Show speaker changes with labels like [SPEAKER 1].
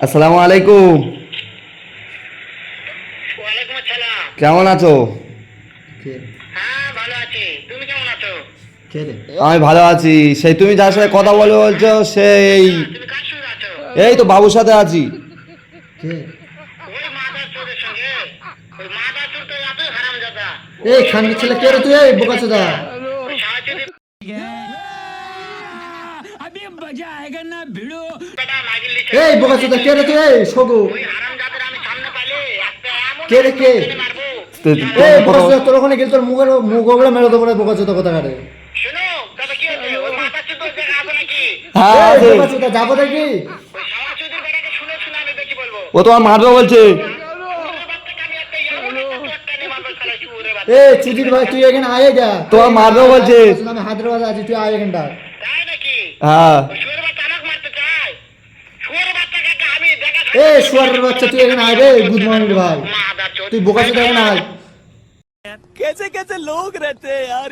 [SPEAKER 1] আসসালামু আলাইকুম।
[SPEAKER 2] ওয়ালাইকুম আসসালাম।
[SPEAKER 1] কেমন আছো?
[SPEAKER 3] কে
[SPEAKER 2] হ্যাঁ, ভালো আছি। তুমি কেমন আছো?
[SPEAKER 3] কে রে?
[SPEAKER 1] আমি ভালো আছি। সেই তুমি যার সাথে কথা বলবে বলছো সেই
[SPEAKER 2] তুমি কার সঙ্গে আছো?
[SPEAKER 1] এই তো বাবুর সাথে আছি।
[SPEAKER 3] কে?
[SPEAKER 2] ওই মাদার চোরের সঙ্গে। ওই মাদার চোর তো এতই হারামজাদা।
[SPEAKER 3] এই খানকি ছেলে কে রে তুই? এই বোকাচোদা।
[SPEAKER 2] ওই সাহায্যের বেটা মাগিলি ছেলে।
[SPEAKER 3] এই বোকাচোদা কে রে তুই? এই শোগু।
[SPEAKER 2] ওই হারামজাদার আমি সামনে পাইলে একটা এমন
[SPEAKER 3] কে রে কে?
[SPEAKER 2] মেরে মারবো।
[SPEAKER 3] এই বোকাচোদা তোর ওখানে গেলে তোর মুখ ওপরে মেরে দেবো রে বোকাচোদা কথা কাটে।
[SPEAKER 2] শোনো, তবে কি হয়েছে? ওই মাদার চোর তো দেখা আছে নাকি?
[SPEAKER 1] হ্যাঁ
[SPEAKER 3] এই
[SPEAKER 1] আছে।
[SPEAKER 3] বোকাচোদা যাবো দেখি।
[SPEAKER 2] ওই সাহায্যের বেটাকে শুনে শুনে আমি বেশি বলবো।
[SPEAKER 1] ও তোমার মারবে বলছে।
[SPEAKER 2] চোরের বাচ্চাকে আমি একটা এমন একটা চটকানি মারবো শালা চোরের বাচ্চা।
[SPEAKER 3] এই চুদির ভাই তুই এখানে আয় যা।
[SPEAKER 1] তোমার মারবে বলছে।
[SPEAKER 3] আমি হায়দ্রাবাদে আছি তুই আয় এখানটা।
[SPEAKER 2] তাই নাকি?
[SPEAKER 1] হ্যাঁ
[SPEAKER 2] ওই শুয়োরের বাচ্চা আমাকে মারতে চায়? শুয়োরের বাচ্চাকে একটা আমি দেখা
[SPEAKER 3] এই শুয়ারের বাচ্চা তুই এখানে আয় রে গুড মর্নিং ভাই।
[SPEAKER 2] মাদার চোর।
[SPEAKER 3] তুই বোকাচোদা এখানে আয়।
[SPEAKER 4] कैसे कैसे लोग रहते हैं यार